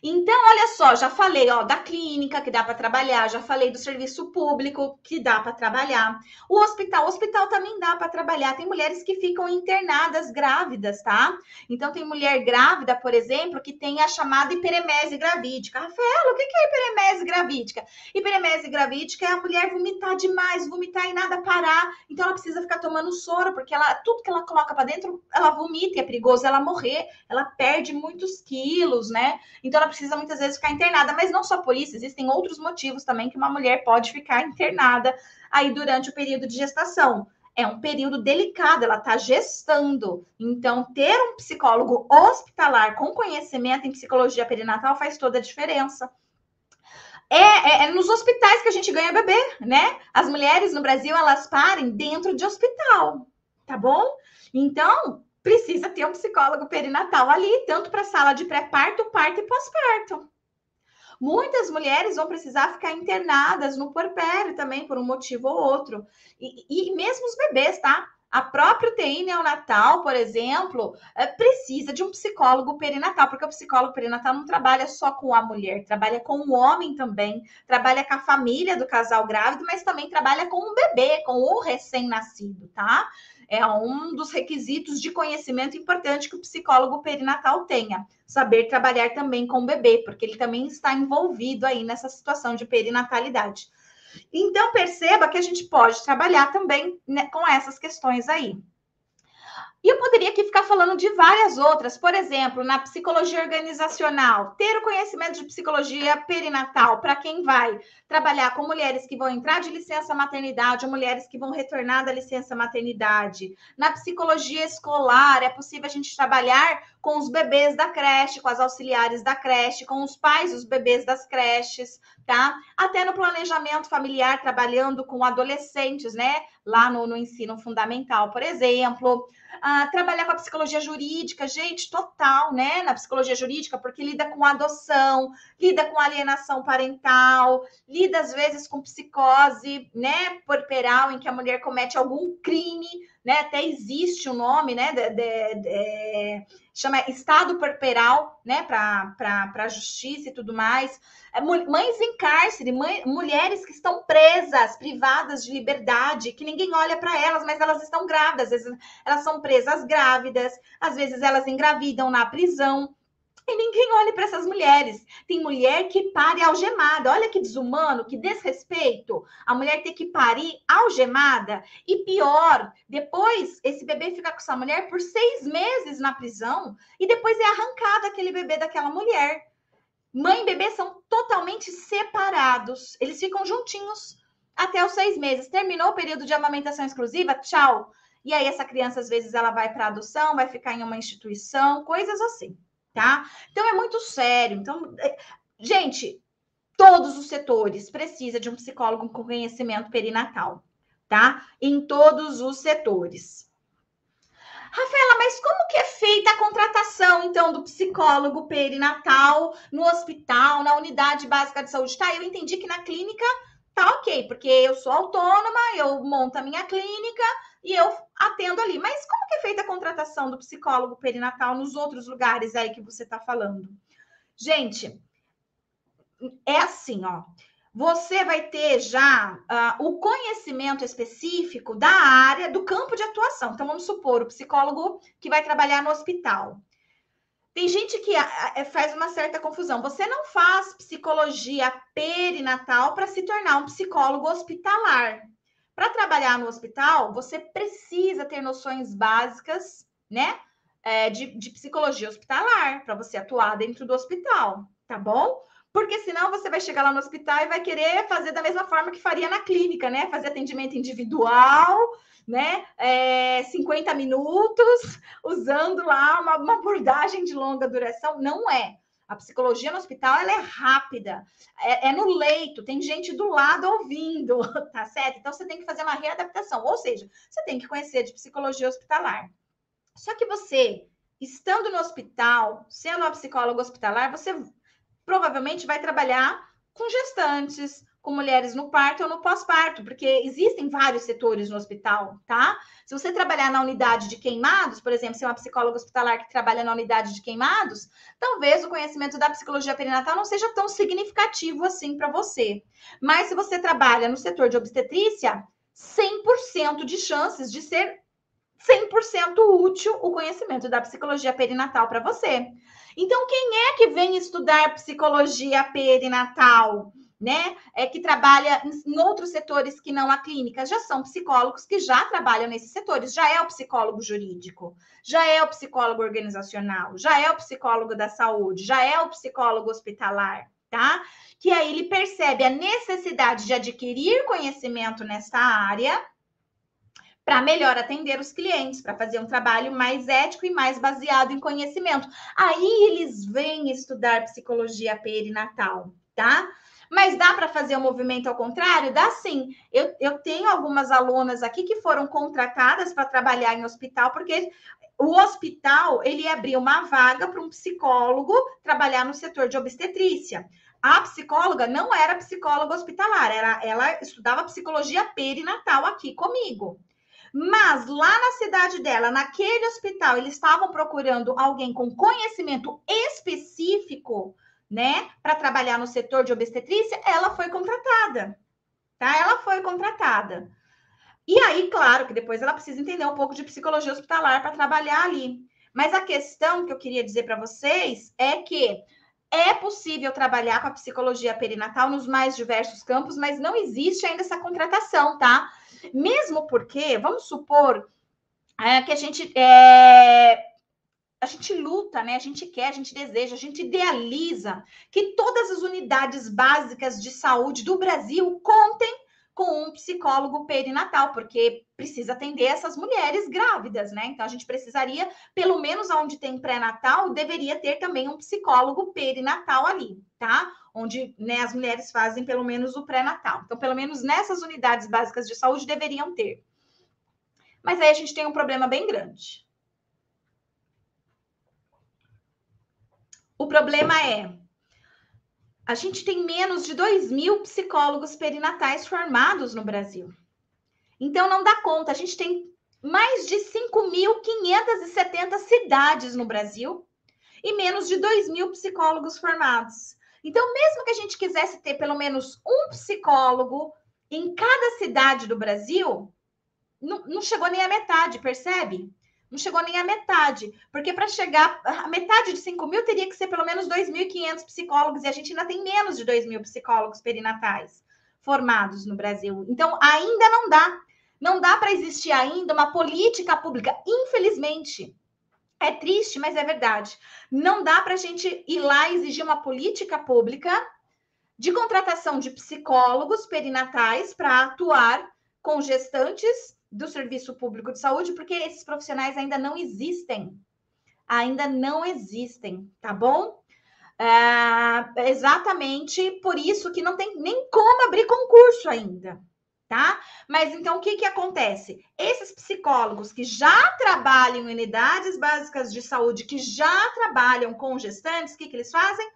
Então, olha só, já falei, ó, da clínica que dá para trabalhar, já falei do serviço público que dá para trabalhar. O hospital também dá para trabalhar. Tem mulheres que ficam internadas grávidas, tá? Então, tem mulher grávida, por exemplo, que tem a chamada hiperemese gravídica. Rafaela, o que é hiperemese gravídica? Hiperemese gravídica é a mulher vomitar demais, vomitar e nada parar. Então, ela precisa ficar tomando soro, porque tudo que ela coloca para dentro, ela vomita e é perigoso ela morrer. Ela perde muitos quilos, né? Então, ela precisa muitas vezes ficar internada, mas não só por isso, existem outros motivos também que uma mulher pode ficar internada aí durante o período de gestação. É um período delicado, ela está gestando. Então, ter um psicólogo hospitalar com conhecimento em psicologia perinatal faz toda a diferença. É nos hospitais que a gente ganha bebê, né? As mulheres no Brasil, elas parem dentro de hospital, tá bom? Então, precisa ter um psicólogo perinatal ali, tanto para a sala de pré-parto, parto e pós-parto. Muitas mulheres vão precisar ficar internadas no puerpério também, por um motivo ou outro. E mesmo os bebês, tá? A própria UTI neonatal, por exemplo, precisa de um psicólogo perinatal, porque o psicólogo perinatal não trabalha só com a mulher, trabalha com o homem também, trabalha com a família do casal grávido, mas também trabalha com o bebê, com o recém-nascido, tá? É um dos requisitos de conhecimento importante que o psicólogo perinatal tenha. Saber trabalhar também com o bebê, porque ele também está envolvido aí nessa situação de perinatalidade. Então, perceba que a gente pode trabalhar também, né, com essas questões aí. E eu poderia aqui ficar falando de várias outras, por exemplo, na psicologia organizacional, ter o conhecimento de psicologia perinatal para quem vai trabalhar com mulheres que vão entrar de licença maternidade ou mulheres que vão retornar da licença maternidade. Na psicologia escolar, é possível a gente trabalhar com os bebês da creche, com as auxiliares da creche, com os pais dos bebês das creches, tá? Até no planejamento familiar, trabalhando com adolescentes, né? Lá no ensino fundamental, por exemplo. Trabalhar com a psicologia jurídica, gente, total, né? Na psicologia jurídica, porque lida com adoção, lida com alienação parental, lida às vezes com psicose, né? Puerperal, em que a mulher comete algum crime, né? Até existe o nome, né? Chama estado puerperal, né? Para a justiça e tudo mais. Mães em cárcere, mulheres que estão presas, privadas de liberdade, que ninguém olha para elas, mas elas estão grávidas, às vezes elas são presas grávidas, às vezes elas engravidam na prisão. E ninguém olha para essas mulheres. Tem mulher que pare algemada. Olha que desumano, que desrespeito. A mulher ter que parir algemada. E pior, depois esse bebê fica com essa mulher por 6 meses na prisão e depois é arrancado aquele bebê daquela mulher. Mãe e bebê são totalmente separados. Eles ficam juntinhos até os 6 meses. Terminou o período de amamentação exclusiva, tchau. E aí essa criança, às vezes, ela vai para adoção, vai ficar em uma instituição, coisas assim, tá? Então, é muito sério. Então, gente, todos os setores precisam de um psicólogo com conhecimento perinatal, tá? Em todos os setores. Rafaela, mas como que é feita a contratação, então, do psicólogo perinatal no hospital, na unidade básica de saúde? Tá, eu entendi que na clínica tá ok, porque eu sou autônoma, eu monto a minha clínica e eu atendo ali. Mas como que é feita a contratação do psicólogo perinatal nos outros lugares aí que você tá falando? Gente, é assim, ó. você vai ter já o conhecimento específico da área, do campo de atuação. Então, vamos supor, o psicólogo que vai trabalhar no hospital. Tem gente que faz uma certa confusão. Você não faz psicologia perinatal para se tornar um psicólogo hospitalar. Para trabalhar no hospital, você precisa ter noções básicas, né, de psicologia hospitalar, para você atuar dentro do hospital, tá bom? Porque senão você vai chegar lá no hospital e vai querer fazer da mesma forma que faria na clínica, né? Fazer atendimento individual, né? 50 minutos, usando lá uma abordagem de longa duração. Não é. A psicologia no hospital, ela é rápida. É no leito, tem gente do lado ouvindo, tá certo? Então, você tem que fazer uma readaptação. Ou seja, você tem que conhecer de psicologia hospitalar. Só que você, estando no hospital, sendo uma psicóloga hospitalar, você provavelmente vai trabalhar com gestantes, com mulheres no parto ou no pós-parto, porque existem vários setores no hospital, tá? Se você trabalhar na unidade de queimados, por exemplo, se é uma psicóloga hospitalar que trabalha na unidade de queimados, talvez o conhecimento da psicologia perinatal não seja tão significativo assim para você. Mas se você trabalha no setor de obstetrícia, 100% de chances de ser 100% útil o conhecimento da psicologia perinatal para você. Então, quem é que vem estudar psicologia perinatal, né? Que trabalha em outros setores que não a clínica? Já são psicólogos que já trabalham nesses setores. Já é o psicólogo jurídico, já é o psicólogo organizacional, já é o psicólogo da saúde, já é o psicólogo hospitalar, tá? Que aí ele percebe a necessidade de adquirir conhecimento nessa área para melhor atender os clientes, para fazer um trabalho mais ético e mais baseado em conhecimento. Aí eles vêm estudar psicologia perinatal, tá? Mas dá para fazer o movimento ao contrário? Dá sim. Eu tenho algumas alunas aqui que foram contratadas para trabalhar em hospital, porque o hospital, ele abriu uma vaga para um psicólogo trabalhar no setor de obstetrícia. A psicóloga não era psicóloga hospitalar, ela estudava psicologia perinatal aqui comigo. Mas lá na cidade dela, naquele hospital, eles estavam procurando alguém com conhecimento específico, né, para trabalhar no setor de obstetrícia, ela foi contratada, tá? Ela foi contratada. E aí, claro, que depois ela precisa entender um pouco de psicologia hospitalar para trabalhar ali. Mas a questão que eu queria dizer para vocês é que é possível trabalhar com a psicologia perinatal nos mais diversos campos, mas não existe ainda essa contratação, tá? Mesmo porque, vamos supor que a gente luta, né? A gente quer, a gente deseja, a gente idealiza que todas as unidades básicas de saúde do Brasil contem com um psicólogo perinatal, porque precisa atender essas mulheres grávidas, né? Então a gente precisaria, pelo menos onde tem pré-natal, deveria ter também um psicólogo perinatal ali, tá? Onde, né, as mulheres fazem pelo menos o pré-natal. Então, pelo menos nessas unidades básicas de saúde deveriam ter. Mas aí a gente tem um problema bem grande. O problema é, a gente tem menos de 2.000 psicólogos perinatais formados no Brasil. Então, não dá conta. A gente tem mais de 5.570 cidades no Brasil e menos de 2.000 psicólogos formados. Então, mesmo que a gente quisesse ter pelo menos um psicólogo em cada cidade do Brasil, não chegou nem a metade, percebe? Não chegou nem a metade, porque para chegar a metade de 5.000 teria que ser pelo menos 2.500 psicólogos, e a gente ainda tem menos de 2.000 psicólogos perinatais formados no Brasil. Então, ainda não dá. Não dá para existir ainda uma política pública, infelizmente. É triste, mas é verdade. Não dá para a gente ir lá e exigir uma política pública de contratação de psicólogos perinatais para atuar com gestantes do Serviço Público de Saúde, porque esses profissionais ainda não existem. Ainda não existem, tá bom? Exatamente por isso que não tem nem como abrir concurso ainda, tá? Mas então o que acontece? Esses psicólogos que já trabalham em unidades básicas de saúde, que já trabalham com gestantes, o que eles fazem?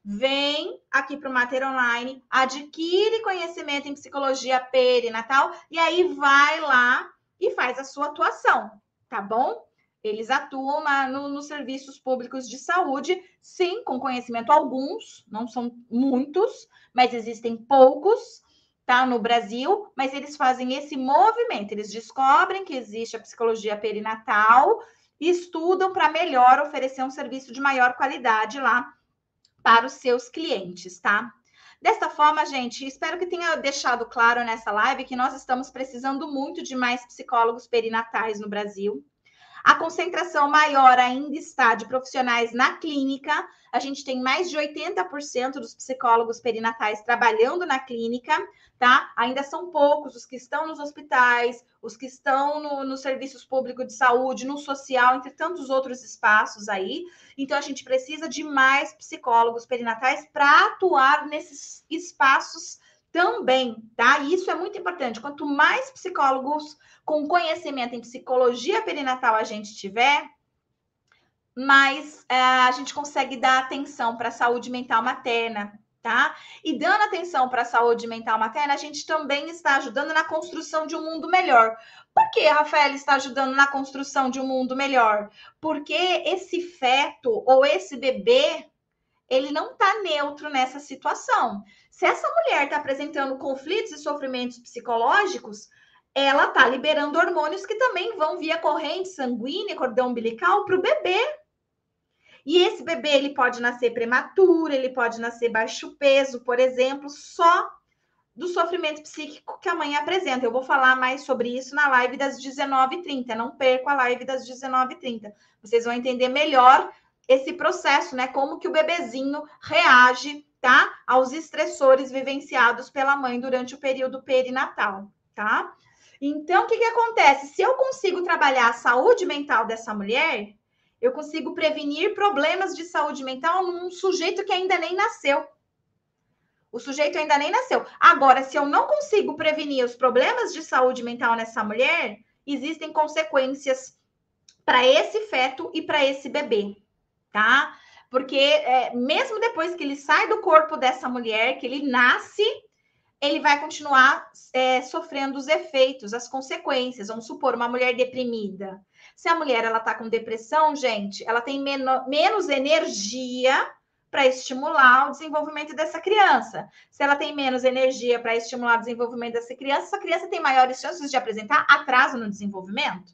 Vem aqui para o Mater Online, adquire conhecimento em psicologia perinatal e aí vai lá e faz a sua atuação, tá bom? Eles atuam nos serviços públicos de saúde, sim, com conhecimento alguns, não são muitos, mas existem poucos, tá, no Brasil, mas eles fazem esse movimento, eles descobrem que existe a psicologia perinatal e estudam para melhor oferecer um serviço de maior qualidade lá para os seus clientes, tá? Desta forma, gente, espero que tenha deixado claro nessa live que nós estamos precisando muito de mais psicólogos perinatais no Brasil. A concentração maior ainda está de profissionais na clínica. A gente tem mais de 80% dos psicólogos perinatais trabalhando na clínica, tá? Ainda são poucos os que estão nos hospitais, os que estão nos serviços públicos de saúde, no social, entre tantos outros espaços aí. Então, a gente precisa de mais psicólogos perinatais para atuar nesses espaços também, tá? E isso é muito importante. Quanto mais psicólogos com conhecimento em psicologia perinatal a gente tiver, mais a gente consegue dar atenção para a saúde mental materna, tá? E dando atenção para a saúde mental materna, a gente também está ajudando na construção de um mundo melhor. Por que a Rafaela está ajudando na construção de um mundo melhor? Porque esse feto ou esse bebê, ele não está neutro nessa situação. Se essa mulher está apresentando conflitos e sofrimentos psicológicos, ela está liberando hormônios que também vão via corrente sanguínea, cordão umbilical, para o bebê. E esse bebê, ele pode nascer prematuro, ele pode nascer baixo peso, por exemplo, só do sofrimento psíquico que a mãe apresenta. Eu vou falar mais sobre isso na live das 19h30. Não perca a live das 19h30. Vocês vão entender melhor esse processo, né? Como que o bebezinho reage, tá? Aos estressores vivenciados pela mãe durante o período perinatal, tá? Então, o que acontece? Se eu consigo trabalhar a saúde mental dessa mulher, eu consigo prevenir problemas de saúde mental num sujeito que ainda nem nasceu. O sujeito ainda nem nasceu. Agora, se eu não consigo prevenir os problemas de saúde mental nessa mulher, existem consequências para esse feto e para esse bebê, tá? Porque mesmo depois que ele sai do corpo dessa mulher, que ele nasce, ele vai continuar sofrendo os efeitos, as consequências. Vamos supor, uma mulher deprimida. Se a mulher ela tá com depressão, gente, ela tem menos energia para estimular o desenvolvimento dessa criança. Se ela tem menos energia para estimular o desenvolvimento dessa criança, essa criança tem maiores chances de apresentar atraso no desenvolvimento.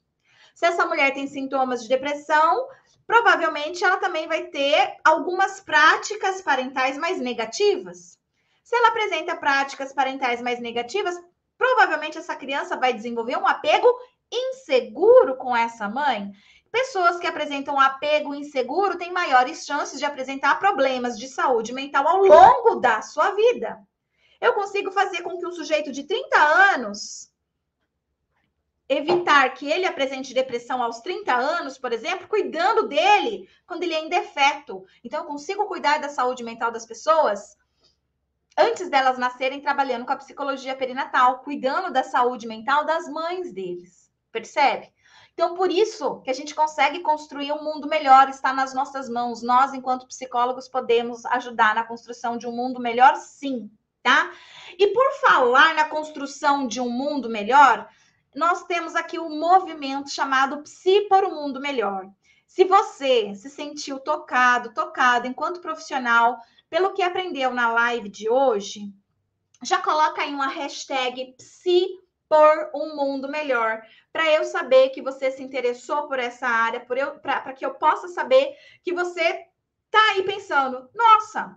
Se essa mulher tem sintomas de depressão, provavelmente ela também vai ter algumas práticas parentais mais negativas. Se ela apresenta práticas parentais mais negativas, provavelmente essa criança vai desenvolver um apego inseguro com essa mãe. Pessoas que apresentam apego inseguro têm maiores chances de apresentar problemas de saúde mental ao longo da sua vida. Eu consigo fazer com que um sujeito de 30 anos evitar que ele apresente depressão aos 30 anos, por exemplo, cuidando dele quando ele ainda é feto. Então, eu consigo cuidar da saúde mental das pessoas antes delas nascerem, trabalhando com a psicologia perinatal, cuidando da saúde mental das mães deles. Percebe? Então, por isso que a gente consegue construir um mundo melhor, está nas nossas mãos. Nós, enquanto psicólogos, podemos ajudar na construção de um mundo melhor, sim, tá? E por falar na construção de um mundo melhor, nós temos aqui um movimento chamado Psi por um Mundo Melhor. Se você se sentiu tocado enquanto profissional pelo que aprendeu na live de hoje, já coloca aí uma hashtag Psi por um Mundo Melhor, para eu saber que você se interessou por essa área, para que eu possa saber que você tá aí pensando, nossa,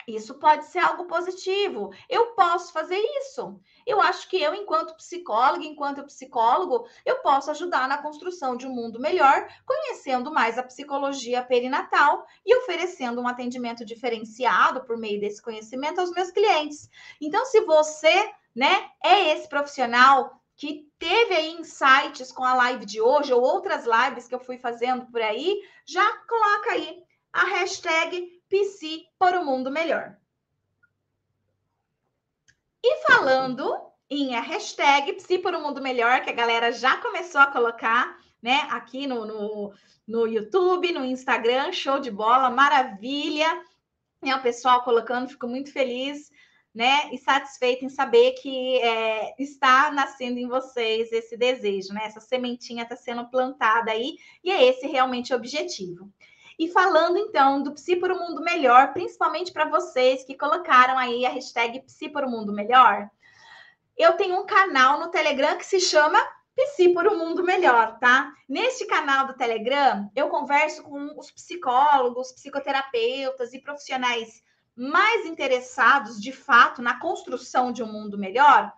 isso pode ser algo positivo. Eu posso fazer isso. Eu acho que eu, enquanto psicóloga, enquanto psicólogo, eu posso ajudar na construção de um mundo melhor, conhecendo mais a psicologia perinatal e oferecendo um atendimento diferenciado por meio desse conhecimento aos meus clientes. Então, se você, né, é esse profissional que teve aí insights com a live de hoje ou outras lives que eu fui fazendo por aí, já coloca aí a hashtag Psi por um Mundo Melhor. E falando em a hashtag Psi por um Mundo Melhor, que a galera já começou a colocar, né, aqui no YouTube, no Instagram, show de bola, maravilha. É o pessoal colocando, fico muito feliz. né, e satisfeita em saber que está nascendo em vocês esse desejo, né? Essa sementinha está sendo plantada aí, e é esse realmente o objetivo. E falando então do Psi por um Mundo Melhor, principalmente para vocês que colocaram aí a hashtag Psi por um Mundo Melhor, eu tenho um canal no Telegram que se chama Psi por um Mundo Melhor, tá? Neste canal do Telegram, eu converso com os psicólogos, psicoterapeutas e profissionais mais interessados, de fato, na construção de um mundo melhor,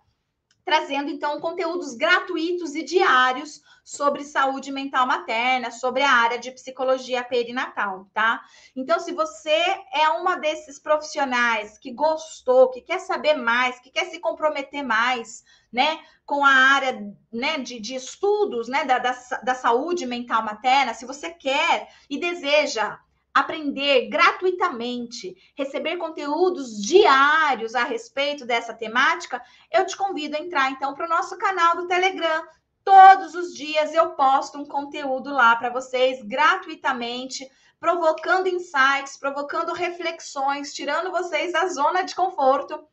trazendo, então, conteúdos gratuitos e diários sobre saúde mental materna, sobre a área de psicologia perinatal, tá? Então, se você é uma desses profissionais que gostou, que quer saber mais, que quer se comprometer mais, né, com a área, né, de estudos, né, da saúde mental materna, se você quer e deseja aprender gratuitamente, receber conteúdos diários a respeito dessa temática, eu te convido a entrar, então, para o nosso canal do Telegram. Todos os dias eu posto um conteúdo lá para vocês, gratuitamente, provocando insights, provocando reflexões, tirando vocês da zona de conforto,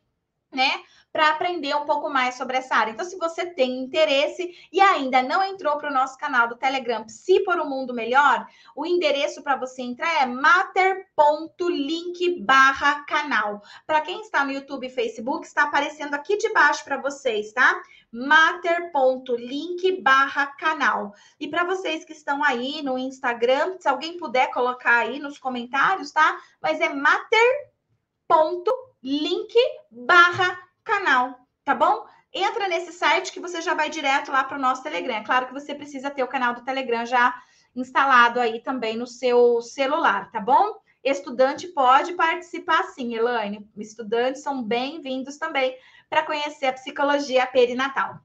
né? Para aprender um pouco mais sobre essa área. Então, se você tem interesse e ainda não entrou para o nosso canal do Telegram Psi por um Mundo Melhor, o endereço para você entrar é mater.link/canal. Para quem está no YouTube e Facebook, está aparecendo aqui de baixo para vocês, tá? mater.link/canal. E para vocês que estão aí no Instagram, se alguém puder colocar aí nos comentários, tá? Mas é mater.link/canal, tá bom? Entra nesse site que você já vai direto lá para o nosso Telegram. É claro que você precisa ter o canal do Telegram já instalado aí também no seu celular, tá bom? Estudante pode participar sim, Elaine. Estudantes são bem-vindos também para conhecer a psicologia perinatal.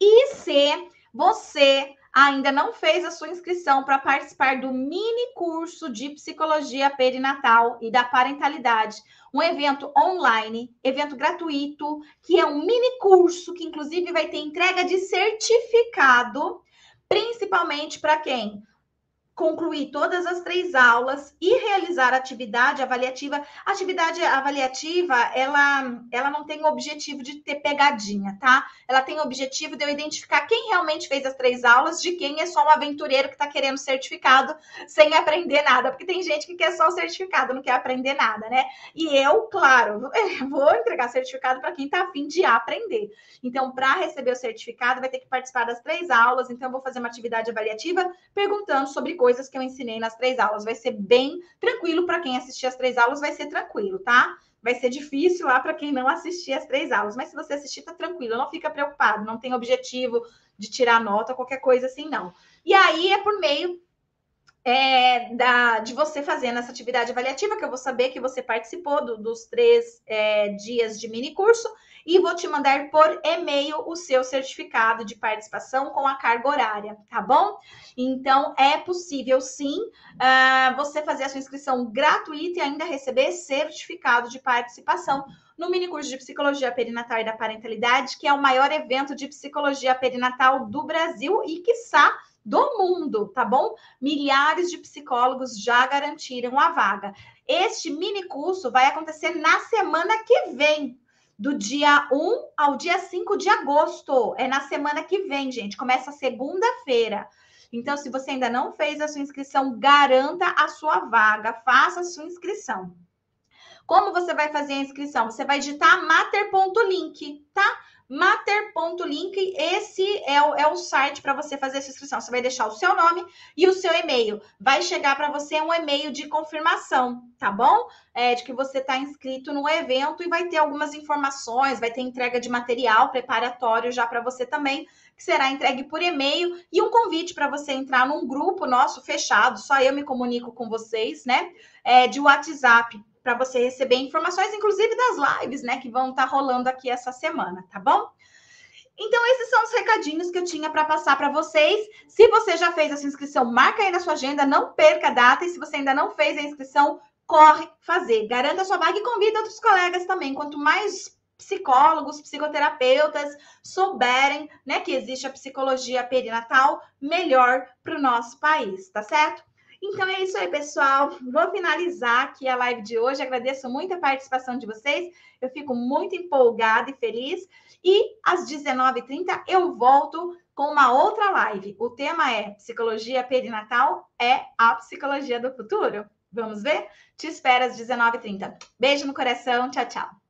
E se você ainda não fez a sua inscrição para participar do mini curso de psicologia perinatal e da parentalidade, um evento online, evento gratuito, que é um mini curso que inclusive vai ter entrega de certificado, principalmente para quem concluir todas as 3 aulas e realizar a atividade avaliativa. A atividade avaliativa, ela não tem o objetivo de ter pegadinha, tá? Ela tem o objetivo de eu identificar quem realmente fez as 3 aulas, de quem é só um aventureiro que está querendo certificado sem aprender nada, porque tem gente que quer só o certificado, não quer aprender nada, né? E eu, claro, vou entregar certificado para quem está a fim de aprender. Então, para receber o certificado, vai ter que participar das 3 aulas, então eu vou fazer uma atividade avaliativa perguntando sobre coisas que eu ensinei nas 3 aulas. Vai ser bem tranquilo para quem assistir as 3 aulas, vai ser tranquilo, tá? Vai ser difícil lá para quem não assistir as 3 aulas, mas se você assistir, tá tranquilo, não fica preocupado, não tem objetivo de tirar nota, qualquer coisa assim, não. E aí é por meio de você fazendo essa atividade avaliativa, que eu vou saber que você participou dos 3 dias de mini curso, e vou te mandar por e-mail o seu certificado de participação com a carga horária, tá bom? Então, é possível, sim, você fazer a sua inscrição gratuita e ainda receber certificado de participação no mini curso de Psicologia Perinatal e da Parentalidade, que é o maior evento de psicologia perinatal do Brasil e, quiçá, do mundo, tá bom? Milhares de psicólogos já garantiram a vaga. Este mini curso vai acontecer na semana que vem, do dia 1 ao dia 5 de agosto. É na semana que vem, gente. Começa segunda-feira. Então, se você ainda não fez a sua inscrição, garanta a sua vaga. Faça a sua inscrição. Como você vai fazer a inscrição? Você vai digitar mater.link, tá? Mater.link, esse é o site para você fazer essa inscrição. Você vai deixar o seu nome e o seu e-mail. Vai chegar para você um e-mail de confirmação, tá bom? De que você está inscrito no evento e vai ter algumas informações, vai ter entrega de material preparatório já para você também, que será entregue por e-mail, e um convite para você entrar num grupo nosso fechado, só eu me comunico com vocês, né? De WhatsApp, para você receber informações, inclusive das lives, né, que vão estar rolando aqui essa semana, tá bom? Então, esses são os recadinhos que eu tinha para passar para vocês. Se você já fez a sua inscrição, marca aí na sua agenda, não perca a data. E se você ainda não fez a inscrição, corre fazer. Garanta a sua vaga e convida outros colegas também. Quanto mais psicólogos, psicoterapeutas souberem, né, que existe a psicologia perinatal, melhor para o nosso país, tá certo? Então é isso aí, pessoal. Vou finalizar aqui a live de hoje. Agradeço muito a participação de vocês. Eu fico muito empolgada e feliz. E às 19h30 eu volto com uma outra live. O tema é Psicologia Perinatal é a Psicologia do Futuro? Vamos ver? Te espero às 19h30. Beijo no coração. Tchau, tchau.